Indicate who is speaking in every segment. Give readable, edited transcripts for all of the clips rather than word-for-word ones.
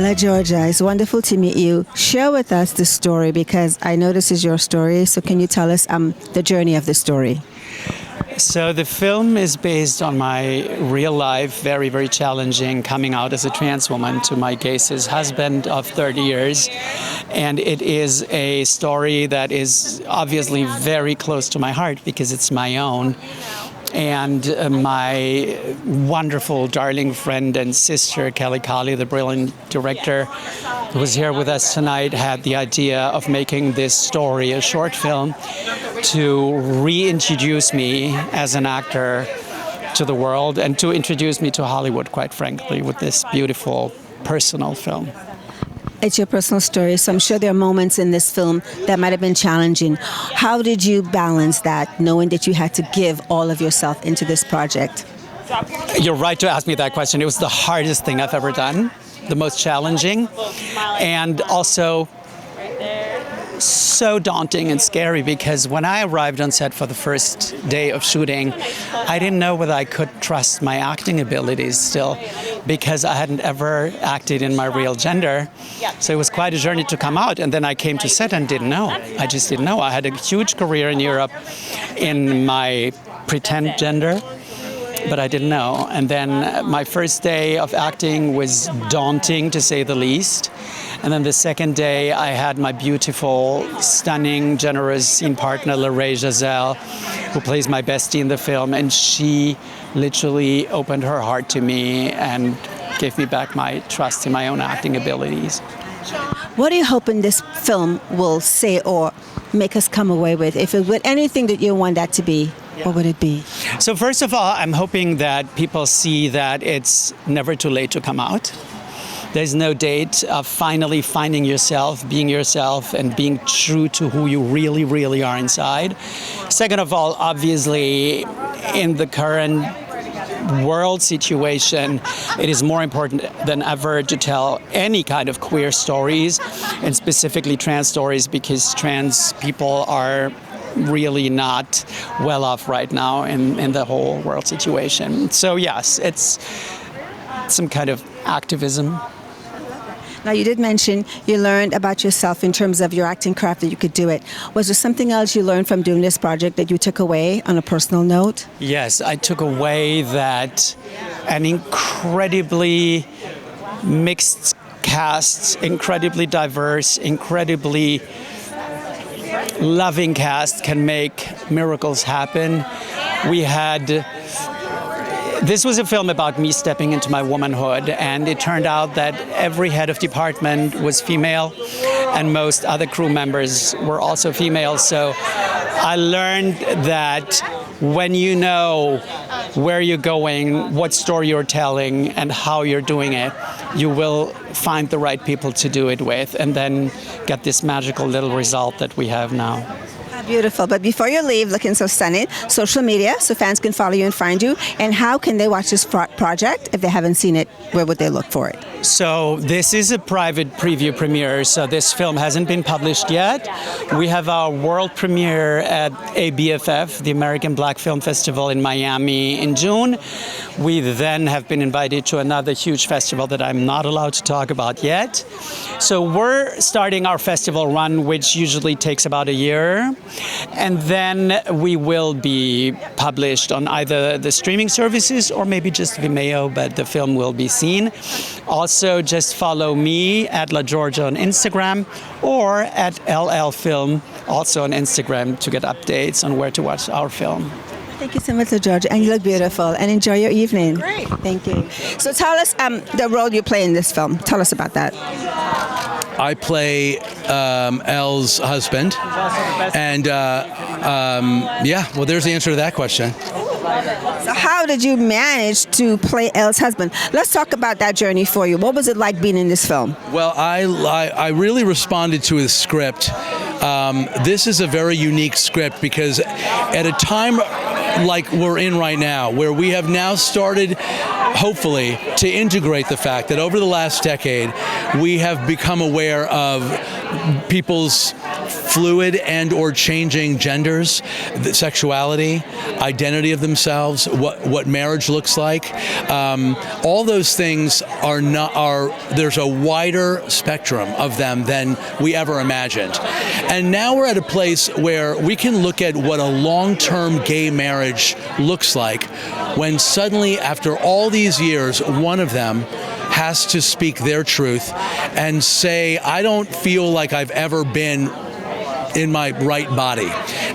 Speaker 1: Hello, Georgia. It's wonderful to meet you. Share with us the story because I know this is your story. So can you tell us the journey of the story?
Speaker 2: So the film is based on my real life, very, very challenging coming out as a trans woman to my gay cis husband of 30 years. And it is a story that is obviously very close to my heart because it's my own. And my wonderful, darling friend and sister, Kelley, the brilliant director, who was here with us tonight, had the idea of making this story a short film to reintroduce me as an actor to the world and to introduce me to Hollywood, quite frankly, with this beautiful personal film.
Speaker 1: It's your personal story, so I'm sure there are moments in this film that might have been challenging. How did you balance that, knowing that you had to give all of yourself into this project?
Speaker 2: You're right to ask me that question. It was the hardest thing I've ever done, the most challenging, and also so daunting and scary because when I arrived on set for the first day of shooting, I didn't know whether I could trust my acting abilities still because I hadn't ever acted in my real gender. So it was quite a journey to come out. And then I came to set and didn't know. I just didn't know. I had a huge career in Europe in my pretend gender, but I didn't know. And then my first day of acting was daunting, to say the least. And then the second day, I had my beautiful, stunning, generous scene partner, Jazelle, who plays my bestie in the film. And she literally opened her heart to me and gave me back my trust in my own acting abilities.
Speaker 1: What are you hoping this film will say or make us come away with? If it would anything that you want that to be, what would it be?
Speaker 2: So first of all, I'm hoping that people see that it's never too late to come out. There's no date of finally finding yourself, and being true to who you really, really are inside. Second of all, obviously, in the current world situation, it is more important than ever to tell any kind of queer stories, and specifically trans stories, because trans people are really not well off right now in the whole world situation. So yes, it's some kind of activism.
Speaker 1: Now, you did mention you learned about yourself in terms of your acting craft, that you could do it. Was there something else you learned from doing this project that you took away on a personal note?
Speaker 2: Yes, I took away that an incredibly mixed cast, incredibly diverse, incredibly loving cast can make miracles happen. This was a film about me stepping into my womanhood, and it turned out that every head of department was female, and most other crew members were also female. So I learned that when you know where you're going, what story you're telling, and how you're doing it, you will find the right people to do it with, and then get this magical little result that we have now.
Speaker 1: Beautiful. But before you leave, looking so stunning, social media, so fans can follow you and find you. And how can they watch this project? If they haven't seen it, where would they look for it?
Speaker 2: So this is a private preview premiere, so this film hasn't been published yet. We have our world premiere at ABFF, the American Black Film Festival in Miami in June. We then have been invited to another huge festival that I'm not allowed to talk about yet. So we're starting our festival run, which usually takes about a year. And then we will be published on either the streaming services or maybe just Vimeo, but the film will be seen. Also, just follow me at La Georgia on Instagram or at LL Film, also on Instagram, to get updates on where to watch our film.
Speaker 1: Thank you so much, Georgia, and you look beautiful, and enjoy your evening.
Speaker 2: Great.
Speaker 1: Thank you. So tell us the role you play in this film. Tell us about that.
Speaker 3: I play Elle's husband, and well, there's the answer to that question.
Speaker 1: So how did you manage to play Elle's husband? Let's talk about that journey for you. What was it like being in this film?
Speaker 3: Well, I really responded to his script. This is a very unique script because at a time like we're in right now, where we have now started, hopefully, to integrate the fact that over the last decade, we have become aware of people's fluid and or changing genders, sexuality, identity of themselves, what marriage looks like. All those things there's a wider spectrum of them than we ever imagined. And now we're at a place where we can look at what a long-term gay marriage looks like when suddenly, after all these years, one of them has to speak their truth and say, I don't feel like I've ever been in my right body.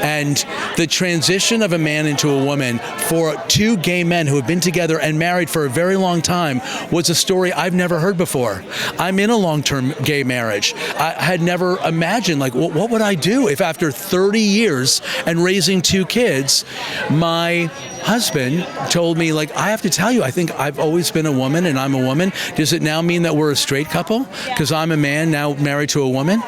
Speaker 3: And the transition of a man into a woman for two gay men who have been together and married for a very long time was a story I've never heard before. I'm in a long-term gay marriage. I had never imagined, like, what would I do if after 30 years and raising two kids, my husband told me, like, I have to tell you, I think I've always been a woman and I'm a woman. Does it now mean that we're a straight couple because I'm a man now married to a woman?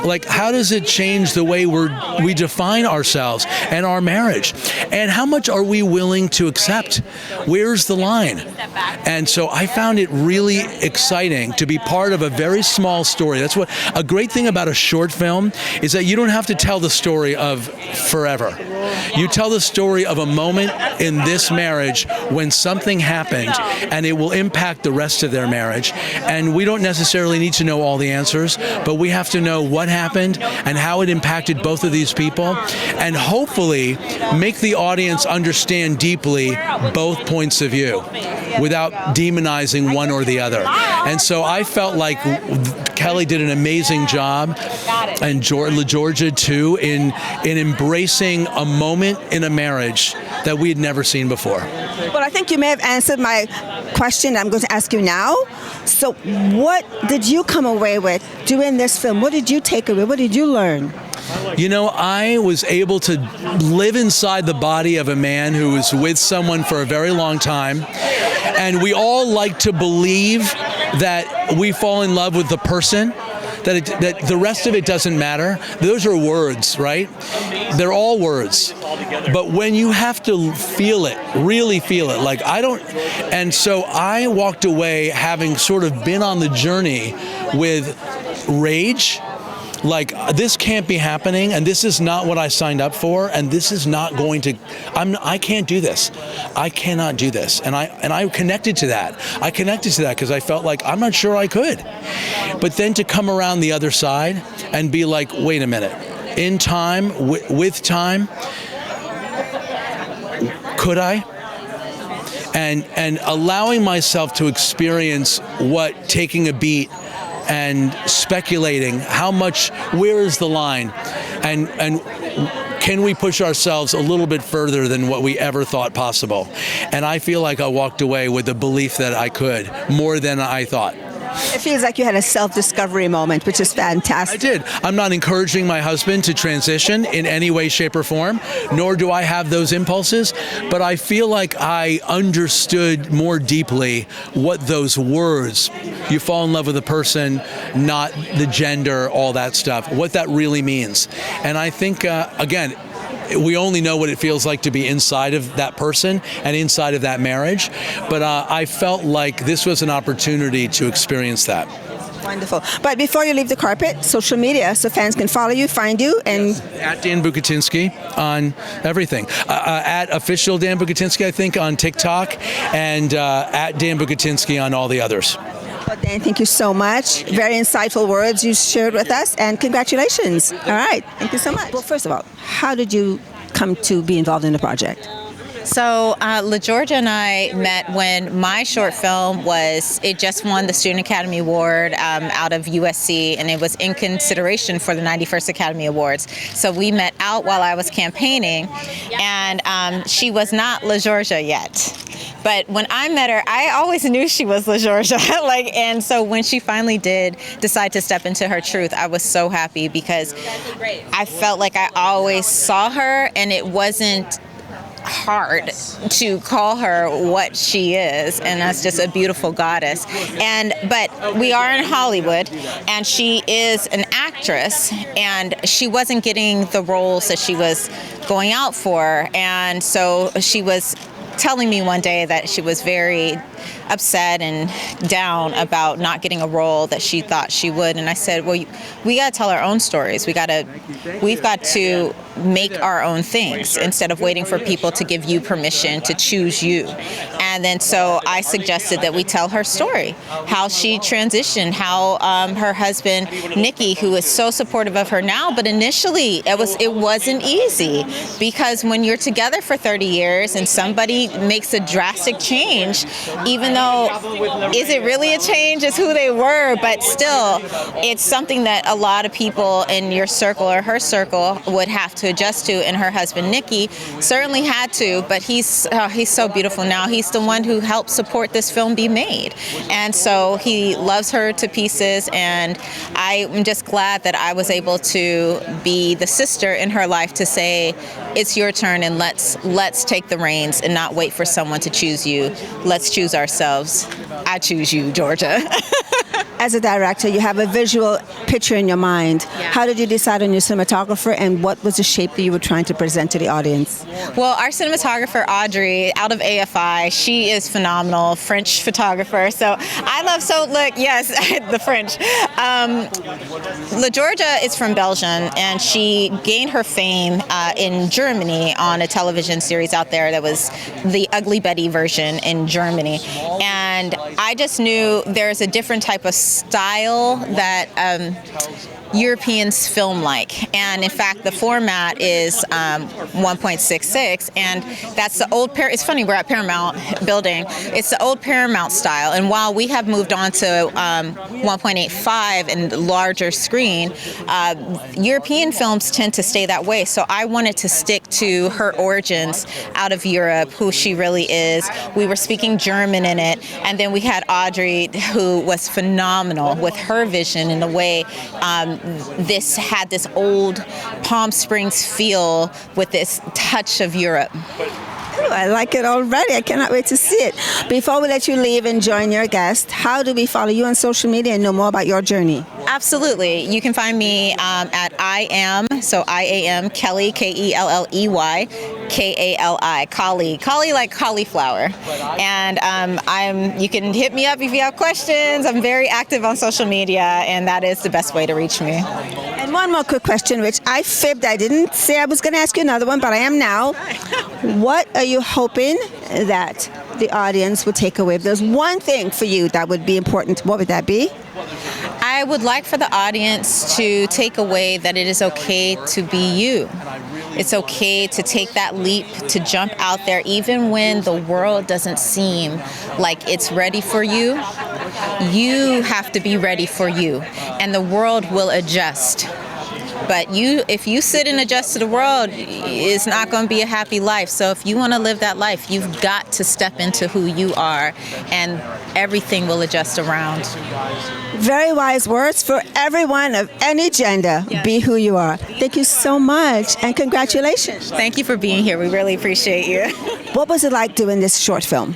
Speaker 3: Like, how does it change the way we define ourselves and our marriage? And how much are we willing to accept? Where's the line? And so I found it really exciting to be part of a very small story. That's what a great thing about a short film is, that you don't have to tell the story of forever. You tell the story of a moment in this marriage when something happened and it will impact the rest of their marriage. And we don't necessarily need to know all the answers, but we have to know what happened and how it impacted both of these people, and hopefully make the audience understand deeply both points of view without demonizing one or the other. And so I felt like Kelley did an amazing job, and Georgia too, in embracing a moment in a marriage that we had never seen before.
Speaker 1: Well, I think you may have answered my question I'm going to ask you now. So what did you come away with doing this film? What did you take away? What did you learn?
Speaker 3: You know, I was able to live inside the body of a man who was with someone for a very long time. And we all like to believe that we fall in love with the person, that the rest of it doesn't matter. Those are words, right? They're all words. But when you have to feel it, really feel it, like I don't. And so I walked away having sort of been on the journey with rage. Like, this can't be happening, and this is not what I signed up for, and this is not going to, I can't do this. I cannot do this. And I connected to that. I connected to that because I felt like I'm not sure I could. But then to come around the other side and be like, wait a minute, in time, with time, could I? And allowing myself to experience what taking a beat and speculating where is the line, and can we push ourselves a little bit further than what we ever thought possible? And I feel like I walked away with the belief that I could, more than I thought.
Speaker 1: It feels like you had a self-discovery moment, which is fantastic.
Speaker 3: I did. I'm not encouraging my husband to transition in any way, shape, or form, nor do I have those impulses, but I feel like I understood more deeply what those words, you fall in love with a person, not the gender, all that stuff, what that really means. And I think, again, we only know what it feels like to be inside of that person and inside of that marriage. But I felt like this was an opportunity to experience that.
Speaker 1: Wonderful. But before you leave the carpet, social media, so fans can follow you, find you, and...
Speaker 3: Yes. At Dan Bucatinsky on everything. At official Dan Bucatinsky, I think, on TikTok, and at Dan Bucatinsky on all the others.
Speaker 1: Well, Dan, thank you so much. Very insightful words you shared with us, and congratulations. All right. Thank you so much. Well, first of all, how did you come to be involved in the project?
Speaker 4: So Georgia and I met when my short film it just won the Student Academy Award out of USC, and it was in consideration for the 91st Academy Awards. So we met out while I was campaigning, and she was not Georgia yet. But when I met her, I always knew she was Georgia. And so when she finally did decide to step into her truth, I was so happy because I felt like I always saw her, and it wasn't hard to call her what she is, and that's just a beautiful goddess. But we are in Hollywood, and she is an actress, and she wasn't getting the roles that she was going out for, and so she was telling me one day that she was very upset and down about not getting a role that she thought she would. And I said, well, we got to tell our own stories. We've got to make our own things instead of waiting for people to give you permission to choose you. And then so I suggested that we tell her story, how she transitioned, how her husband, Nicky, who is so supportive of her now, but initially it wasn't easy, because when you're together for 30 years and somebody makes a drastic change, even though, is it really a change? It's who they were, but still, it's something that a lot of people in your circle or her circle would have to adjust to, and her husband, Nicky, certainly had to, but he's so beautiful now. He's the one who helped support this film be made, and so he loves her to pieces, and I'm just glad that I was able to be the sister in her life to say, it's your turn, and let's take the reins and not wait for someone to choose you. Let's choose ourselves. I choose you, Georgia.
Speaker 1: As a director, you have a visual picture in your mind.
Speaker 4: Yeah.
Speaker 1: How did you decide on your cinematographer, and what was the shape that you were trying to present to the audience?
Speaker 4: Well, our cinematographer, Audrey, out of AFI, she is phenomenal, French photographer. So yes, the French. La Georgia is from Belgium, and she gained her fame in Germany on a television series out there that was the Ugly Betty version in Germany. And I just knew there's a different type of style that Europeans film like, and in fact the format is 1.66, and that's the old it's funny, we're at Paramount building, it's the old Paramount style, and while we have moved on to 1.85 and larger screen, European films tend to stay that way, so I wanted to stick to her origins out of Europe, who she really is. We were speaking German in it, and then we had Audrey, who was phenomenal with her vision in the way this had this old Palm Springs feel with this touch of Europe.
Speaker 1: Ooh, I like it already. I cannot wait to see it. Before we let you leave and join your guest, how do we follow you on social media and know more about your journey?
Speaker 4: Absolutely. You can find me at I am Kelley, Kelley, Kali. Kali like cauliflower. And you can hit me up if you have questions. I'm very active on social media, and that is the best way to reach me.
Speaker 1: And one more quick question, which I fibbed. I didn't say I was going to ask you another one, but I am now. What are you hoping that the audience will take away? If there's one thing for you that would be important, what would that be?
Speaker 4: I would like for the audience to take away that it is okay to be you. It's okay to take that leap, to jump out there, even when the world doesn't seem like it's ready for you. You have to be ready for you, and the world will adjust. But if you sit and adjust to the world, it's not going to be a happy life. So if you want to live that life, you've got to step into who you are, and everything will adjust around.
Speaker 1: Very wise words for everyone of any gender. Yes. Be who you are. Thank you so much, and congratulations.
Speaker 4: Thank you for being here. We really appreciate you.
Speaker 1: What was it like doing this short film?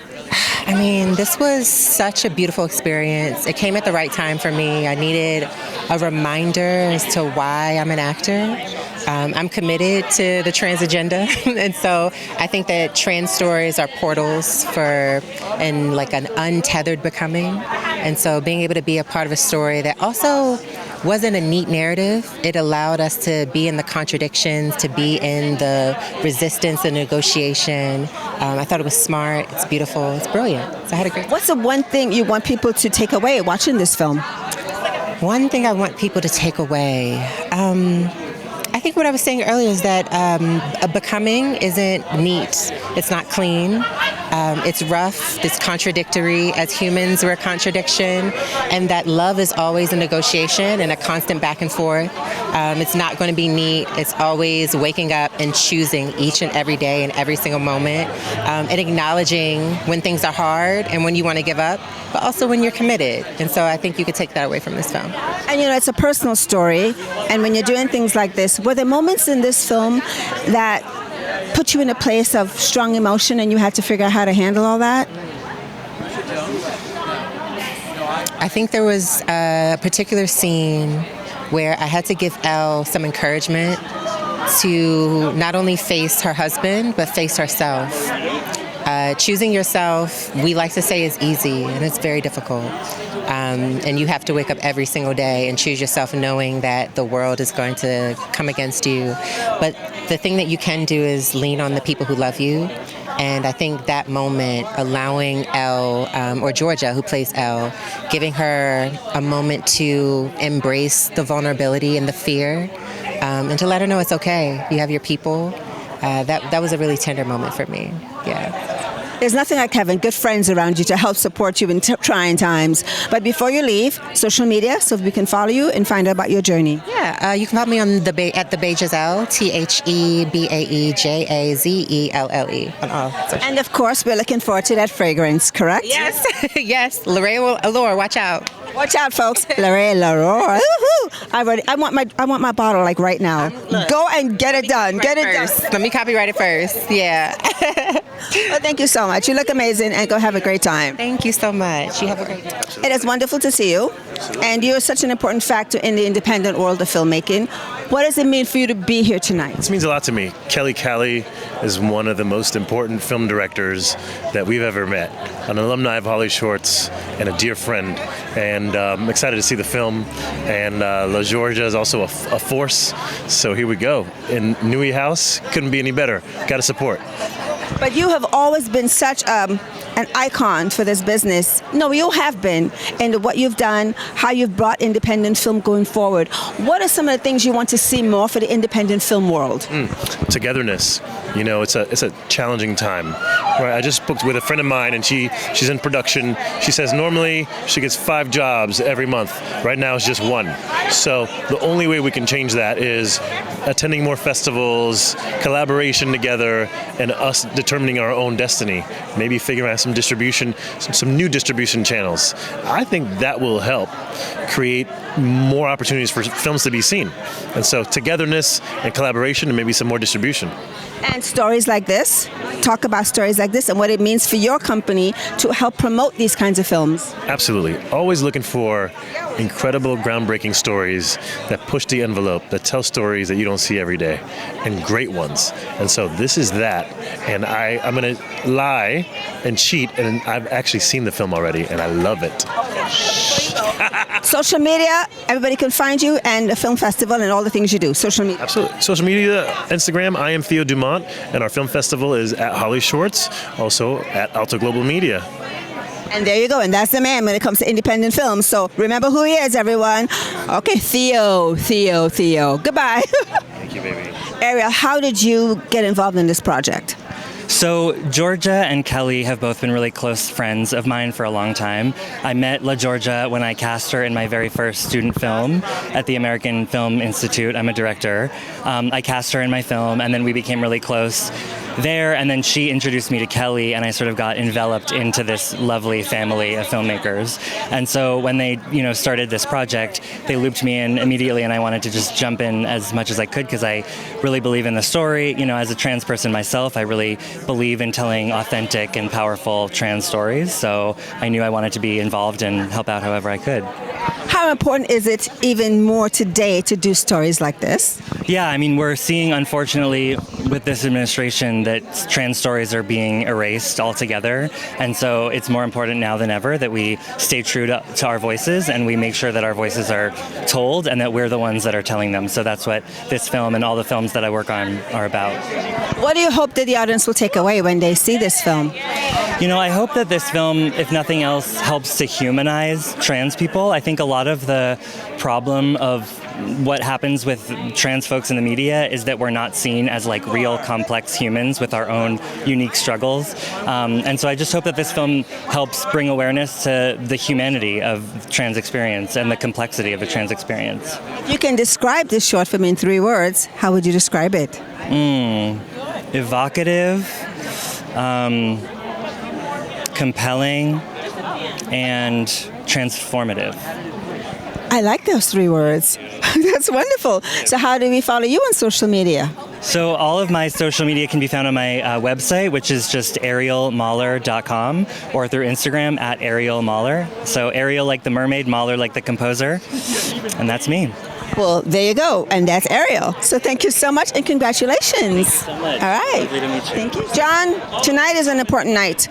Speaker 5: I mean, this was such a beautiful experience. It came at the right time for me. I needed a reminder as to why I'm an actor. I'm committed to the trans agenda, and so I think that trans stories are portals for an untethered becoming. And so being able to be a part of a story that also wasn't a neat narrative, it allowed us to be in the contradictions, to be in the resistance and negotiation. I thought it was smart, it's beautiful, it's brilliant. So I had a great time.
Speaker 1: What's the one thing you want people to take away watching this film?
Speaker 5: One thing I want people to take away, I think what I was saying earlier is that a becoming isn't neat. It's not clean. It's rough. It's contradictory. As humans, we're a contradiction. And that love is always a negotiation and a constant back and forth. It's not going to be neat. It's always waking up and choosing each and every day and every single moment, and acknowledging when things are hard and when you want to give up, but also when you're committed. And so I think you could take that away from this film.
Speaker 1: And it's a personal story. And when you're doing things like this, were there moments in this film that put you in a place of strong emotion and you had to figure out how to handle all that?
Speaker 5: I think there was a particular scene where I had to give Elle some encouragement to not only face her husband, but face herself. Choosing yourself, we like to say, is easy, and it's very difficult. And you have to wake up every single day and choose yourself knowing that the world is going to come against you. But the thing that you can do is lean on the people who love you. And I think that moment, allowing Elle, or Georgia, who plays Elle, giving her a moment to embrace the vulnerability and the fear, and to let her know it's okay. You have your people. That was a really tender moment for me. Yeah.
Speaker 1: There's nothing like having good friends around you to help support you in trying times. But before you leave, social media, so we can follow you and find out about your journey.
Speaker 5: Yeah, you can follow me on at the Jazelle, TheBaeJazelle on all social.
Speaker 1: And of course, we're looking forward to that fragrance, correct?
Speaker 5: Yes, yes. Allure, watch out.
Speaker 1: Watch out, folks. L'Oreal. I want my bottle like right now. Go and get it done. Get it done.
Speaker 5: Let me copyright it first. Yeah.
Speaker 1: Well, thank you so much. You look amazing, and go have a great time.
Speaker 5: Thank you so much. You have a great day.
Speaker 1: It is wonderful to see you, and you are such an important factor in the independent world of filmmaking. What does it mean for you to be here tonight?
Speaker 6: This means a lot to me. Kelley is one of the most important film directors that we've ever met. An alumni of HollyShorts and a dear friend. And I'm excited to see the film. And La Georgia is also a force. So here we go. In Neuehouse, couldn't be any better. Got to support.
Speaker 1: But you have always been such an icon for this business. No, you have been. And what you've done, how you've brought independent film going forward. What are some of the things you want to see more for the independent film world?
Speaker 6: Togetherness. You know, it's a challenging time. Right? I just spoke with a friend of mine, and she's in production. She says normally she gets 5 jobs every month. Right now it's just 1. So the only way we can change that is attending more festivals, collaboration together, and us determining our own destiny. Maybe figuring out some distribution, some new distribution channels. I think that will help create more opportunities for films to be seen. And so togetherness and collaboration and maybe some more distribution.
Speaker 1: And stories like this, talk about stories like this and what it means for your company to help promote these kinds of films.
Speaker 6: Absolutely. Always looking for incredible, groundbreaking stories that push the envelope, that tell stories that you don't see every day, and great ones. And so this is that. And I'm going to lie and cheat, and I've actually seen the film already, and I love it.
Speaker 1: Social media, everybody can find you, and the film festival and all the things you do. Social media.
Speaker 6: Absolutely. Social media, Instagram, I am Theo Dumont, and our film festival is at HollyShorts, also at Alta Global Media.
Speaker 1: And there you go, and that's the man when it comes to independent films. So remember who he is, everyone. Okay, Theo. Goodbye.
Speaker 6: Thank you, baby.
Speaker 1: Ariel, how did you get involved in this project?
Speaker 7: So Georgia and Kelley have both been really close friends of mine for a long time. I met La Georgia when I cast her in my very first student film at the American Film Institute. I'm a director. I cast her in my film, and then we became really close there, and then she introduced me to Kelley, and I sort of got enveloped into this lovely family of filmmakers. And so when they, started this project, they looped me in immediately, and I wanted to just jump in as much as I could because I really believe in the story. As a trans person myself, I really believe in telling authentic and powerful trans stories. So I knew I wanted to be involved and help out however I could.
Speaker 1: How important is it even more today to do stories like this?
Speaker 7: Yeah, we're seeing, unfortunately, with this administration that trans stories are being erased altogether. And so it's more important now than ever that we stay true to our voices and we make sure that our voices are told and that we're the ones that are telling them. So that's what this film and all the films that I work on are about.
Speaker 1: What do you hope that the audience will take away when they see this film?
Speaker 7: I hope that this film, if nothing else, helps to humanize trans people. I think a lot of the problem of what happens with trans folks in the media is that we're not seen as real complex humans with our own unique struggles. And so I just hope that this film helps bring awareness to the humanity of trans experience and the complexity of the trans experience.
Speaker 1: You can describe this short film in 3 words. How would you describe it?
Speaker 7: Evocative, compelling, and transformative.
Speaker 1: I like those 3 words. That's wonderful. So how do we follow you on social media?
Speaker 7: So all of my social media can be found on my website, which is just arielmahler.com, or through Instagram at Ariel Mahler. So Ariel like the mermaid, Mahler like the composer, and that's me.
Speaker 1: Well, there you go, and that's Ariel. So thank you so much, and congratulations.
Speaker 7: Thank you so much.
Speaker 1: All right.
Speaker 7: Lovely to meet you.
Speaker 1: Thank you. John, tonight is an important night.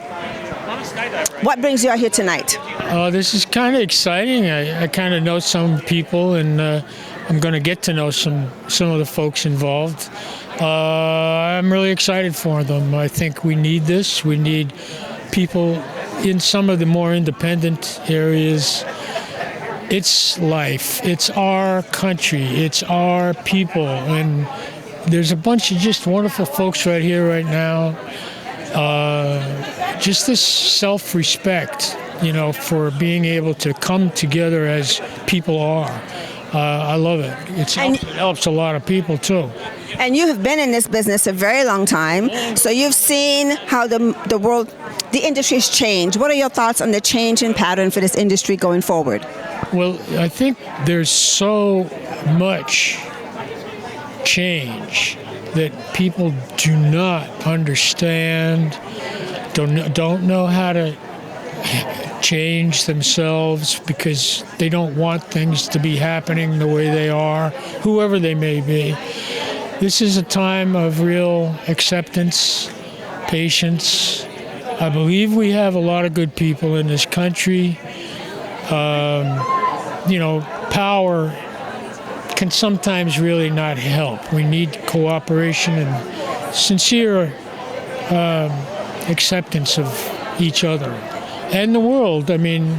Speaker 1: What brings you out here tonight?
Speaker 8: This is kind of exciting. I kind of know some people, and I'm going to get to know some of the folks involved. I'm really excited for them. I think we need this. We need people in some of the more independent areas. It's life. It's our country. It's our people. And there's a bunch of just wonderful folks right here, right now. Just this self-respect, for being able to come together as people are. I love it. It helps a lot of people, too.
Speaker 1: And you have been in this business a very long time, so you've seen how the world, the industry's changed. What are your thoughts on the change in pattern for this industry going forward?
Speaker 8: Well, I think there's so much change that people do not understand, don't know how to change themselves because they don't want things to be happening the way they are, whoever they may be. This is a time of real acceptance, patience. I believe we have a lot of good people in this country. Power can sometimes really not help. We need cooperation and sincere acceptance of each other and the world. I mean,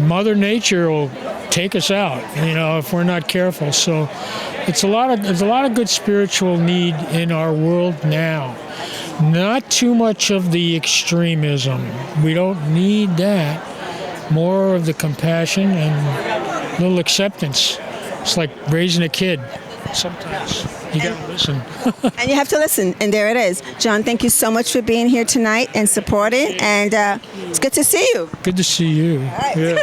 Speaker 8: Mother Nature will take us out, if we're not careful. So there's a lot of good spiritual need in our world now. Not too much of the extremism. We don't need that. More of the compassion and a little acceptance. It's like raising a kid. Sometimes you gotta listen.
Speaker 1: And you have to listen, and there it is. John, thank you so much for being here tonight and supporting, and it's good to see you.
Speaker 8: Good to see you.
Speaker 1: All right.
Speaker 8: Yeah.